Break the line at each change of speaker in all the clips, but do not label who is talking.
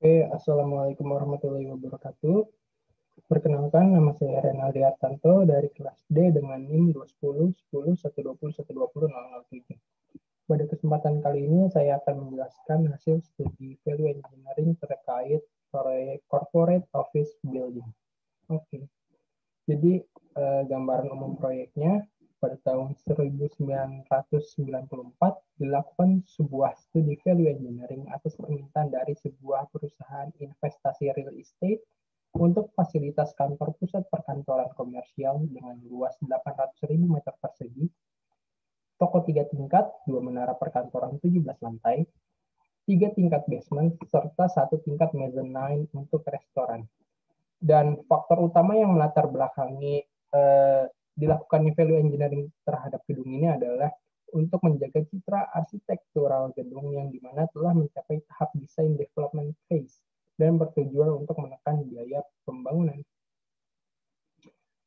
Oke, Assalamualaikum warahmatullahi wabarakatuh. Perkenalkan, nama saya Renaldi Artanto dari kelas D dengan NIM 210 10 120 120 007. Pada kesempatan kali ini, saya akan menjelaskan hasil studi Value Engineering terkait proyek Corporate Office Building. Oke, jadi gambaran umum proyeknya, pada tahun 1994 dilakukan sebuah studi value engineering atas permintaan dari sebuah perusahaan investasi real estate untuk fasilitas kantor pusat perkantoran komersial dengan luas 800.000 meter persegi, toko 3 tingkat, 2 menara perkantoran 17 lantai, 3 tingkat basement, serta 1 tingkat mezzanine untuk restoran. Dan faktor utama yang melatar belakangi dilakukannya value engineering terhadap gedung ini adalah untuk menjaga citra arsitektural gedung yang dimana telah mencapai tahap design development phase dan bertujuan untuk menekan biaya pembangunan.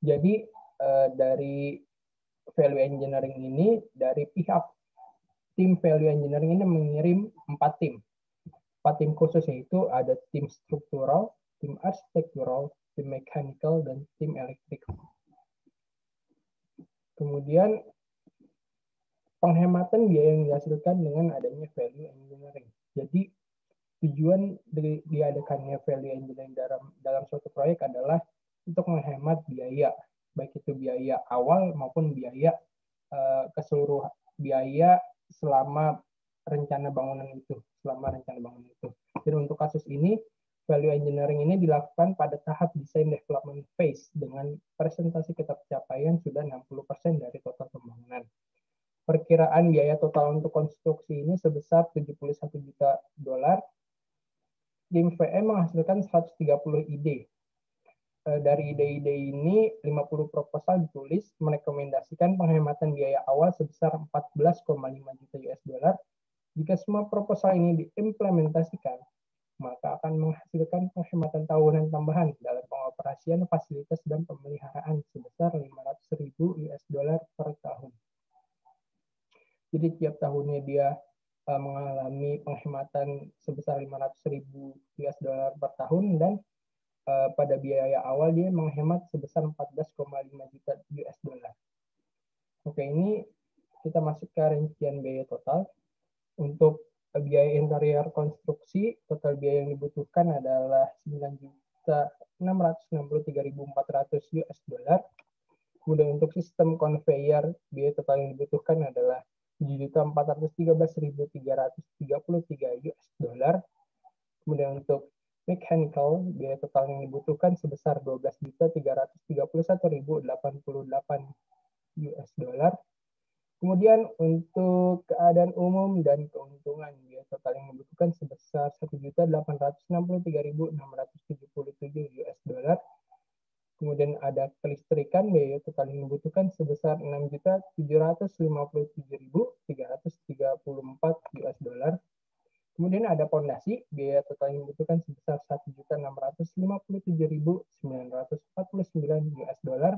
Jadi dari value engineering ini, dari pihak tim value engineering ini mengirim 4 tim. 4 tim khusus, yaitu ada tim struktural, tim arsitektural, tim mechanical, dan tim elektrik. Kemudian penghematan biaya yang dihasilkan dengan adanya value engineering. Jadi tujuan diadakannya value engineering dalam suatu proyek adalah untuk menghemat biaya, baik itu biaya awal maupun biaya keseluruhan biaya selama rencana bangunan itu. Jadi untuk kasus ini, value engineering ini dilakukan pada tahap design development phase dengan presentasi capaian sudah 60% dari total pembangunan. Perkiraan biaya total untuk konstruksi ini sebesar 71 juta dolar. Tim VM menghasilkan 130 ide. Dari ide-ide ini, 50 proposal ditulis merekomendasikan penghematan biaya awal sebesar 14,5 juta US dollar. Jika semua proposal ini diimplementasikan, maka akan menghasilkan penghematan tahunan tambahan dalam pengoperasian fasilitas dan pemeliharaan sebesar 500.000 US dollar per tahun. Jadi tiap tahunnya dia mengalami penghematan sebesar 500.000 US dollar per tahun, dan pada biaya awal dia menghemat sebesar 14,5 juta US dollar. Oke, ini kita masuk ke rincian biaya total. Untuk biaya interior konstruksi, total biaya yang dibutuhkan adalah 9.663.400 US dollar. Kemudian untuk sistem conveyor, biaya total yang dibutuhkan adalah 7.413.333 US dollar. Kemudian untuk mechanical, biaya total yang dibutuhkan sebesar 12.331.088 US dollar. Kemudian untuk keadaan umum dan keuntungan, biaya total yang dibutuhkan sebesar 1.863.677 US dollar. Kemudian ada kelistrikan, biaya total yang dibutuhkan sebesar 6.757.334 US dollar. Kemudian ada pondasi, biaya total yang dibutuhkan sebesar 1.657.949 US dollar.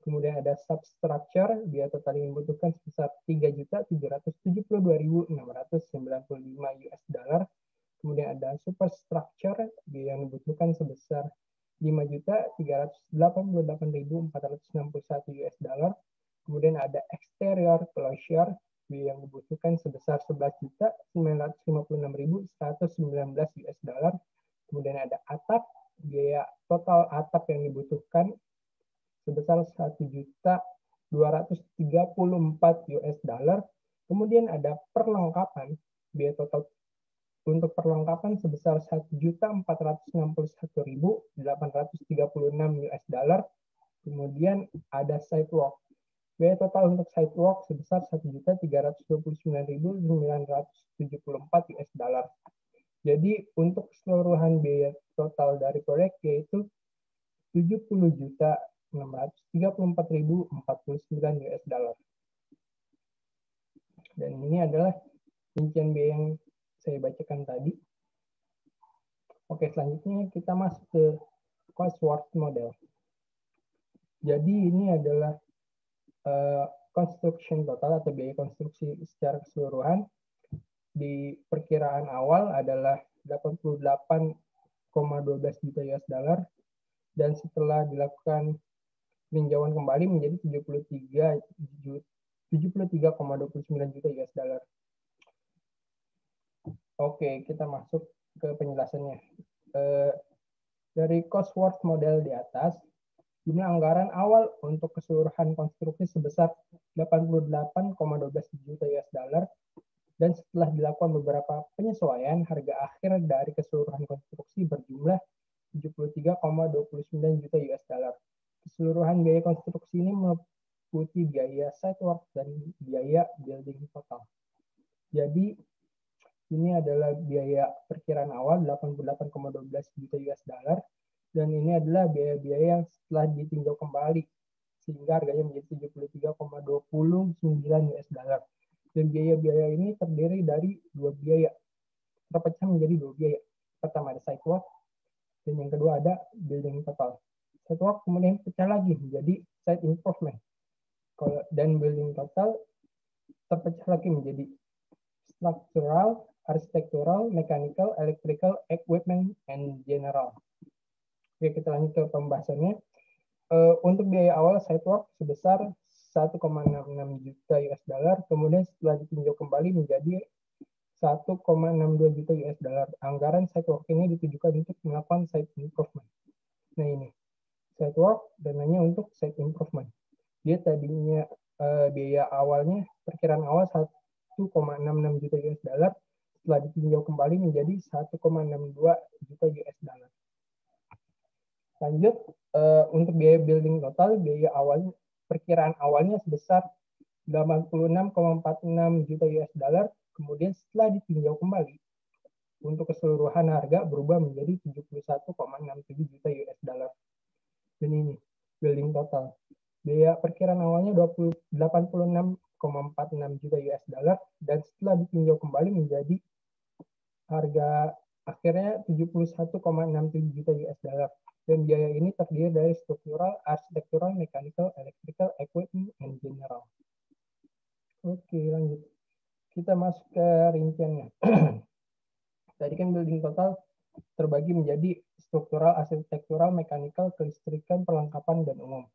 Kemudian ada substructure, biaya total yang dibutuhkan sebesar 3.772.695 US dollar. Kemudian ada superstructure, biaya yang dibutuhkan sebesar 5.388.461 US dollar. Kemudian ada exterior closure, biaya yang dibutuhkan sebesar 11.956.119 US dollar. Kemudian ada atap, biaya total atap yang dibutuhkan sebesar 1.234 US dollar. Kemudian ada perlengkapan, biaya total untuk perlengkapan sebesar 1.461.836 US dollar. Kemudian ada sidewalk. Biaya total untuk sidewalk sebesar 1.329.974 US dollar. Jadi untuk keseluruhan biaya total dari proyek yaitu 70.634.049 US dollar. Dan ini adalah rincian biaya yang saya bacakan tadi. Oke, selanjutnya kita masuk ke cost work model. Jadi ini adalah construction total atau biaya konstruksi secara keseluruhan. Di perkiraan awal adalah juta US dollar, dan setelah dilakukan peninjauan kembali menjadi 73,29 juta US dollar. Oke, kita masuk ke penjelasannya. Dari cost worth model di atas, jumlah anggaran awal untuk keseluruhan konstruksi sebesar 88,12 juta US dollar, dan setelah dilakukan beberapa penyesuaian, harga akhir dari keseluruhan konstruksi berjumlah 73,29 juta US dollar. Keseluruhan biaya konstruksi ini meliputi biaya site work dan biaya building total. Jadi ini adalah biaya perkiraan awal 88,12 juta US dollar, dan ini adalah biaya-biaya yang setelah ditinjau kembali sehingga harganya menjadi 73,29 US dollar. Dan biaya-biaya ini terdiri dari dua biaya, terpecah menjadi dua biaya. Pertama ada site work, dan yang kedua ada building total. Site work kemudian pecah lagi menjadi site improvement, dan building total terpecah lagi menjadi structural, architectural, mechanical, electrical, equipment, and general. Oke, kita lanjut ke pembahasannya. Untuk biaya awal site work sebesar 1,66 juta US dollar, kemudian setelah ditinjau kembali menjadi 1,62 juta US dollar. Anggaran site work ini ditujukan untuk melakukan site improvement. Nah ini, site work dananya untuk site improvement. Dia tadinya biaya awalnya, perkiraan awal 1,66 juta US dollar, setelah ditinjau kembali menjadi 1,62 juta US dollar. Lanjut, untuk biaya building total, biaya awalnya, perkiraan awalnya sebesar 86,46 juta US dollar, kemudian setelah ditinjau kembali, untuk keseluruhan harga berubah menjadi 71,67 juta US dollar. Dan ini, building total. Biaya perkiraan awalnya 86,46 juta US dollar, dan setelah ditinjau kembali menjadi harga akhirnya 71,67 juta US dollar. Dan biaya ini terdiri dari struktural, architectural, mechanical, electrical, equipment, and general. Oke, lanjut. Kita masuk ke rinciannya. Tadi kan building total terbagi menjadi struktural, arsitektural, mechanical, kelistrikan, perlengkapan, dan umum.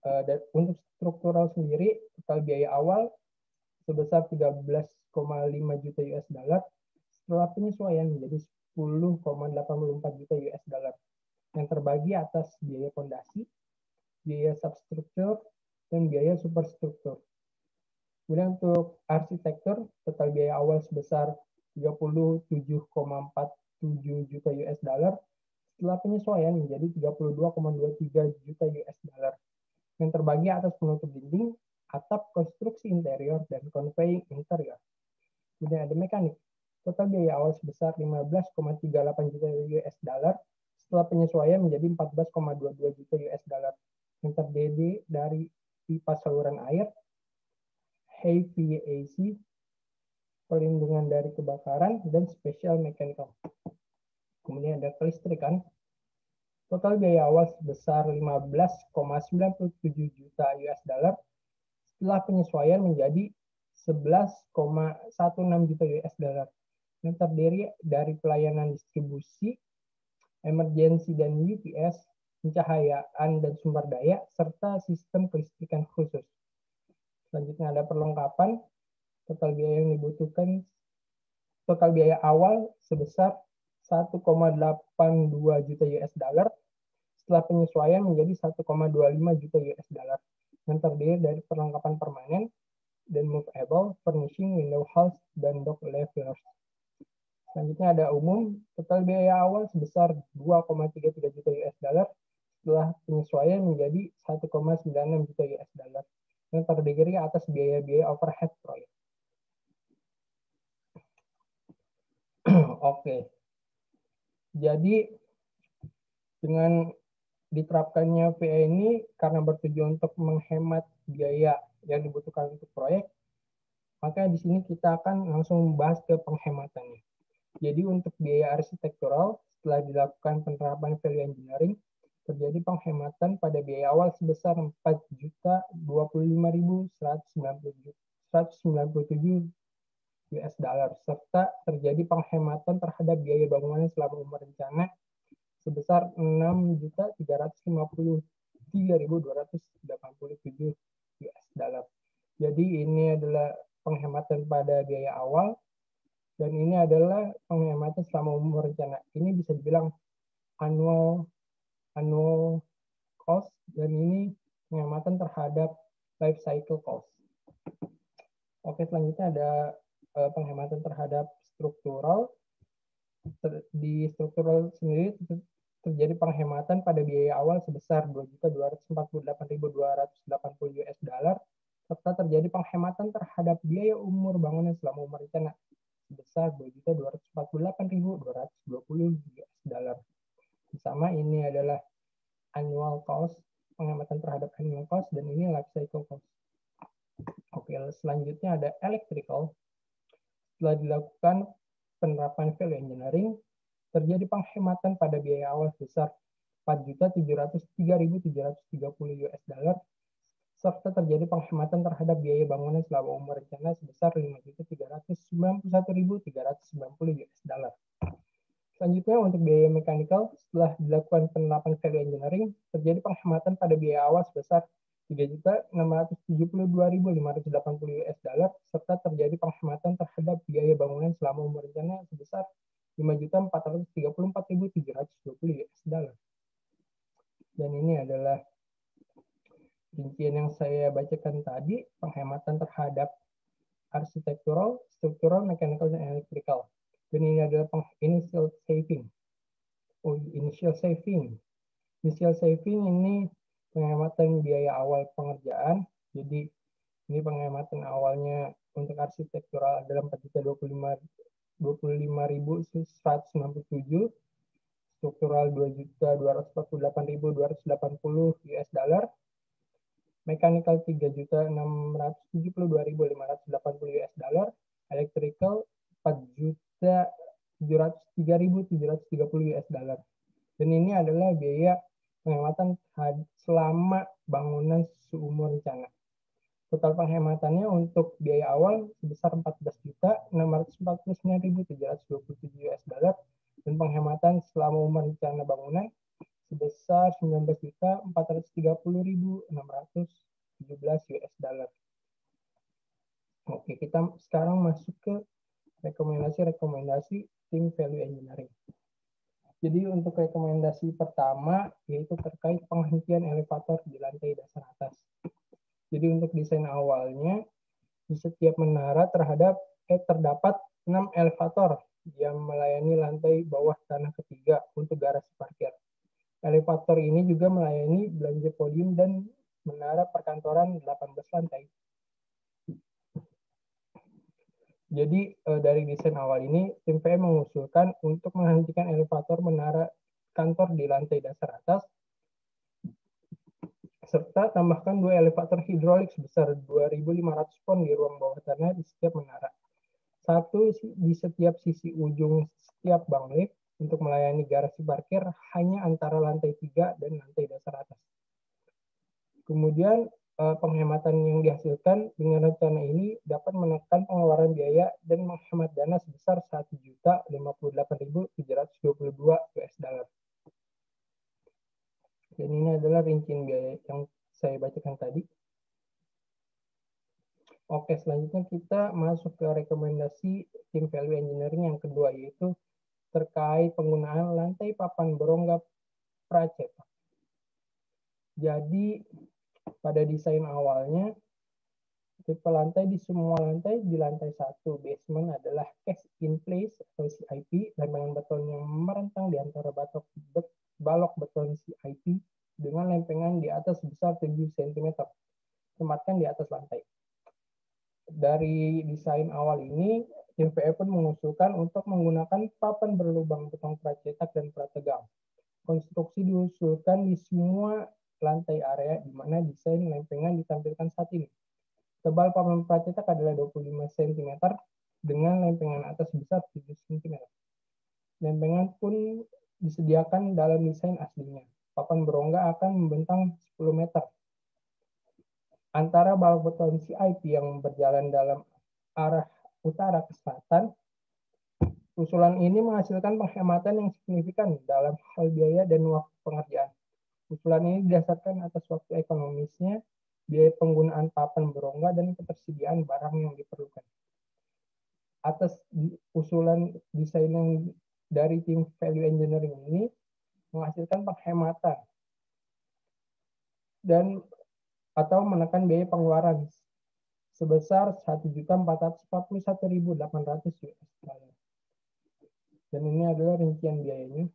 Dan untuk struktural sendiri, total biaya awal sebesar 13,5 juta US dollar, setelah penyesuaian menjadi 10,84 juta US dollar, yang terbagi atas biaya fondasi, biaya substruktur, dan biaya superstruktur. Kemudian untuk arsitektur, total biaya awal sebesar 37,47 juta US dollar, setelah penyesuaian menjadi 32,23 juta US dollar, yang terbagi atas penutup dinding, atap, konstruksi interior, dan conveying interior. Kemudian ada mekanik, total biaya awal sebesar 15,38 juta US dollar, setelah penyesuaian menjadi 14,22 juta US dollar, yang terdiri dari pipa saluran air, HVAC, perlindungan dari kebakaran, dan special mechanical. Kemudian ada kelistrikan, total biaya awal sebesar 15,97 juta US dollar, setelah penyesuaian menjadi 11,16 juta US dollar, yang terdiri dari pelayanan distribusi, emergency dan UPS, pencahayaan dan sumber daya, serta sistem kelistrikan khusus. Selanjutnya ada perlengkapan, total biaya yang dibutuhkan, total biaya awal sebesar 1,82 juta US dollar, setelah penyesuaian menjadi 1,25 juta US dollar, yang terdiri dari perlengkapan permanen dan movable, furnishing, window house, dan dock levelers. Selanjutnya ada umum, total biaya awal sebesar 2,33 juta US dollar, setelah penyesuaian menjadi 1,96 juta US dollar, yang terdiri atas biaya-biaya overhead proyek. Oke, jadi dengan diterapkannya VA ini karena bertujuan untuk menghemat biaya yang dibutuhkan untuk proyek, maka di sini kita akan langsung membahas ke penghematannya. Jadi untuk biaya arsitektural, setelah dilakukan penerapan value engineering, terjadi penghematan pada biaya awal sebesar 4.025.197 US dollar, serta terjadi penghematan terhadap biaya bangunan selama umur rencana sebesar 6.353.287 US dollar. Jadi ini adalah penghematan pada biaya awal, dan ini adalah penghematan selama umur rencana. Ini bisa dibilang annual cost, dan ini penghematan terhadap life cycle cost. Oke, selanjutnya ada penghematan terhadap struktural. Di struktural sendiri terjadi penghematan pada biaya awal sebesar 2.248.280 US dollar, serta terjadi penghematan terhadap biaya umur bangunan selama umur rencana sebesar 2.248.220 US dollar. Sama, ini adalah annual cost, penghematan terhadap annual cost, dan ini life cycle cost. Oke, selanjutnya ada electrical. Setelah dilakukan penerapan value engineering, terjadi penghematan pada biaya awal sebesar 4.703.730 US dollar, serta terjadi penghematan terhadap biaya bangunan selama umur rencana sebesar 5.391.390 US dollar. Selanjutnya, untuk biaya mechanical, setelah dilakukan penerapan value engineering, terjadi penghematan pada biaya awal sebesar 3.672.580 US dollar, serta terjadi penghematan terhadap biaya bangunan selama umur rencana sebesar 5.434.720 US dollar. Dan ini adalah rincian yang saya bacakan tadi, penghematan terhadap arsitektural, struktural, mechanical, dan electrical. Dan ini adalah initial saving. Initial saving ini penghematan biaya awal pengerjaan. Jadi ini penghematan awalnya untuk arsitektural adalah 4.025.197, struktural 2.248.280 US dollar, mechanical 3.672.580 US dollar, electrical 4.703.730 US dollar. Dan ini adalah biaya penghematan selama bangunan seumur rencana. Total penghematannya untuk biaya awal sebesar 14.649.727 US dollar, dan penghematan selama umur rencana bangunan sebesar 19.430.617 US dollar. Oke, kita sekarang masuk ke rekomendasi tim value engineering. Jadi untuk rekomendasi pertama yaitu terkait penghentian elevator di lantai dasar atas. Jadi untuk desain awalnya di setiap menara terdapat 6 elevator yang melayani lantai bawah tanah ketiga untuk garasi parkir. Elevator ini juga melayani belanja podium dan menara perkantoran 18 lantai. Jadi dari desain awal ini, tim VM mengusulkan untuk menghentikan elevator menara kantor di lantai dasar atas, serta tambahkan 2 elevator hidrolik sebesar 2.500 pon di ruang bawah tanah di setiap menara. 1 di setiap sisi ujung setiap bang lift untuk melayani garasi parkir hanya antara lantai 3 dan lantai dasar atas. Kemudian penghematan yang dihasilkan dengan rencana ini dapat menekan pengeluaran biaya dan menghemat dana sebesar 1.058.722 US dollar. Dan ini adalah rincian biaya yang saya bacakan tadi. Oke, selanjutnya kita masuk ke rekomendasi tim value engineering yang kedua, yaitu terkait penggunaan lantai papan berongga pracetak. Jadi pada desain awalnya, tipe lantai di semua lantai di lantai 1 basement adalah cast in place atau CIP, lempengan beton yang merentang di antara balok beton CIP dengan lempengan di atas sebesar 7 cm, tempatkan di atas lantai. Dari desain awal ini, tim VE pun mengusulkan untuk menggunakan papan berlubang beton pracetak dan prategang. Konstruksi diusulkan di semua lantai area di mana desain lempengan ditampilkan saat ini. Tebal papan pracetak adalah 25 cm dengan lempengan atas sebesar 7 cm. Lempengan pun disediakan dalam desain aslinya. Papan berongga akan membentang 10 meter. Antara balok beton CIP yang berjalan dalam arah utara ke selatan. Usulan ini menghasilkan penghematan yang signifikan dalam hal biaya dan waktu pengerjaan. Usulan ini didasarkan atas waktu ekonomisnya, biaya penggunaan papan berongga, dan ketersediaan barang yang diperlukan. Atas usulan desain yang dari tim value engineering ini menghasilkan penghematan dan atau menekan biaya pengeluaran sebesar 1.441.800 US. Dan ini adalah rincian biayanya.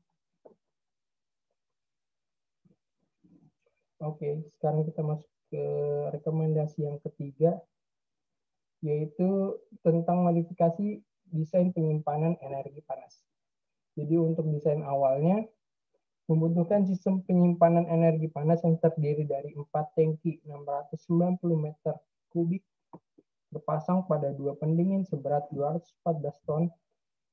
Oke, sekarang kita masuk ke rekomendasi yang ketiga, yaitu tentang modifikasi desain penyimpanan energi panas. Jadi untuk desain awalnya, membutuhkan sistem penyimpanan energi panas yang terdiri dari 4 tangki 690 meter kubik berpasang pada 2 pendingin seberat 214 ton.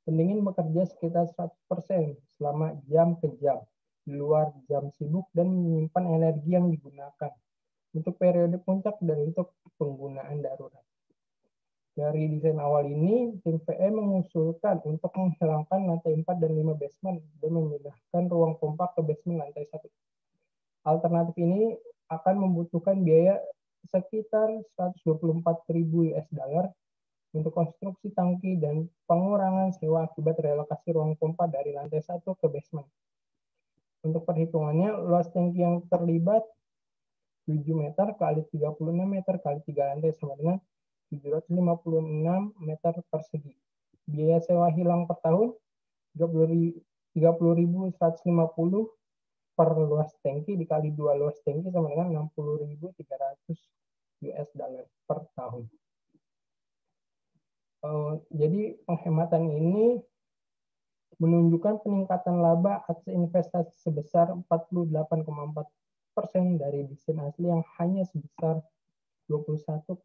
Pendingin bekerja sekitar 100% selama jam ke jam di luar jam sibuk dan menyimpan energi yang digunakan untuk periode puncak dan untuk penggunaan darurat. Dari desain awal ini, tim VE mengusulkan untuk menghilangkan lantai 4 dan 5 basement dan memindahkan ruang pompa ke basement lantai 1. Alternatif ini akan membutuhkan biaya sekitar 124.000 US dollar untuk konstruksi tangki dan pengurangan sewa akibat relokasi ruang pompa dari lantai 1 ke basement. Untuk perhitungannya, luas tangki yang terlibat 7 meter kali 36 meter kali 3 lantai sama dengan 756 meter persegi. Biaya sewa hilang per tahun 30.150 per luas tangki dikali 2 luas tangki sama dengan 60.300 US dollar per tahun. Jadi penghematan ini menunjukkan peningkatan laba atas investasi sebesar 48,4% dari desain asli yang hanya sebesar 21,3%.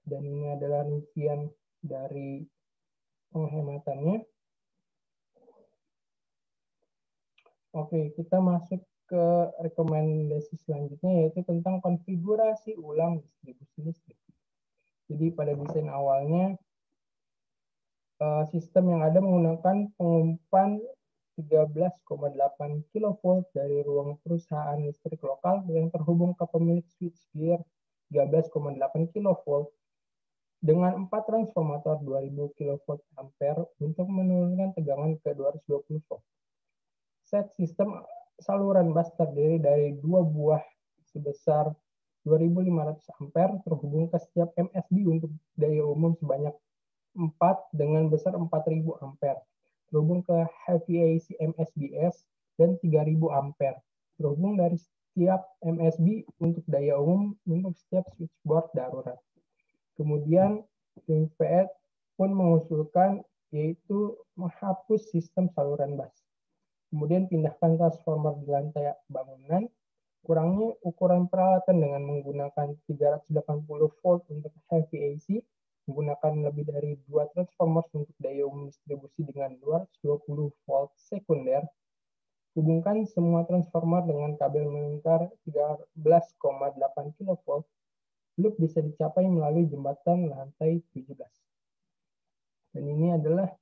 Dan ini adalah rincian dari penghematannya. Oke, kita masuk ke rekomendasi selanjutnya, yaitu tentang konfigurasi ulang distribusi listrik. Jadi pada desain awalnya, sistem yang ada menggunakan pengumpan 13,8 kV dari ruang perusahaan listrik lokal yang terhubung ke pemilik switchgear 13,8 kV dengan 4 transformator 2000 kV ampere untuk menurunkan tegangan ke 220 volt. Set sistem saluran bus terdiri dari 2 buah sebesar 2500 ampere terhubung ke setiap MSB untuk daya umum sebanyak 4 dengan besar 4000 ampere terhubung ke heavy AC MSBS dan 3000 ampere terhubung dari setiap MSB untuk daya umum untuk setiap switchboard darurat. Kemudian tim VE pun mengusulkan yaitu menghapus sistem saluran bus. Kemudian pindahkan transformer di lantai bangunan. Kurangi ukuran peralatan dengan menggunakan 380 volt untuk heavy AC, menggunakan lebih dari 2 transformer untuk daya umum distribusi dengan 220 volt sekunder. Hubungkan semua transformer dengan kabel melingkar 13,8 kV. Loop bisa dicapai melalui jembatan lantai 17. Dan ini adalah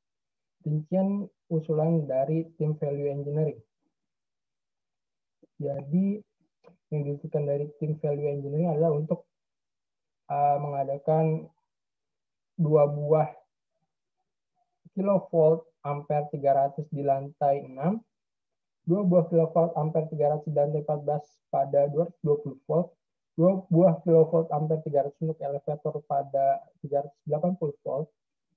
rincian usulan dari tim value engineering. Jadi yang diusulkan dari tim value engineering adalah untuk mengadakan 2 buah kilovolt ampere 300 di lantai 6, 2 buah kilovolt ampere 300 di lantai 14 pada 220 volt, 2 buah kilovolt ampere 300 untuk elevator pada 380 volt,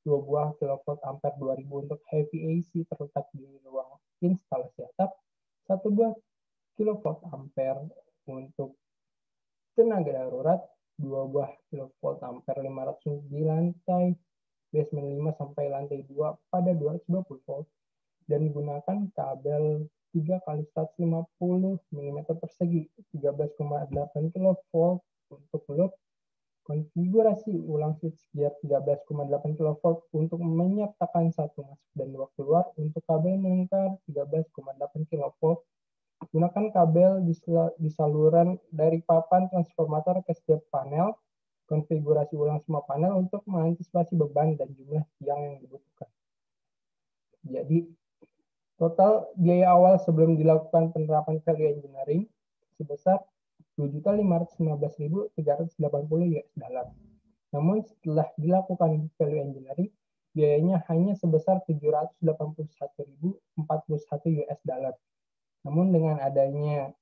2 buah kilovolt ampere 2000 untuk heavy AC terletak di ruang instalasi atap, 1 buah kilovolt ampere untuk tenaga darurat, 2 buah kilovolt ampere 500 di lantai basement 5 sampai lantai 2 pada 220 volt dan gunakan kabel 3 kali 150 mm persegi 13,8 kV untuk loop. Konfigurasi ulang switchgear 13,8 kV untuk menyertakan satu masuk dan 2 keluar untuk kabel melingkar 13,8 kV. Gunakan kabel di saluran dari papan transformator ke setiap panel konfigurasi ulang semua panel untuk mengantisipasi beban dan jumlah tiang yang dibutuhkan. Jadi, total biaya awal sebelum dilakukan penerapan value engineering sebesar $7.515.380. Namun setelah dilakukan value engineering, biayanya hanya sebesar $781.041. Namun dengan adanya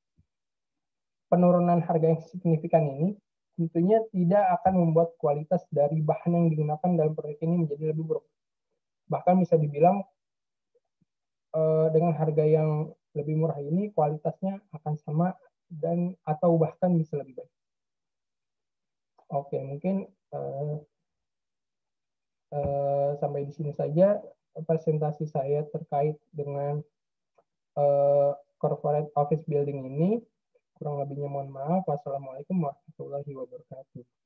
penurunan harga yang signifikan ini, tentunya tidak akan membuat kualitas dari bahan yang digunakan dalam proyek ini menjadi lebih buruk. Bahkan bisa dibilang dengan harga yang lebih murah ini kualitasnya akan sama dan atau bahkan bisa lebih baik. Oke, mungkin sampai di sini saja presentasi saya terkait dengan corporate office building ini. Kurang lebihnya mohon maaf. Wassalamualaikum warahmatullahi wabarakatuh.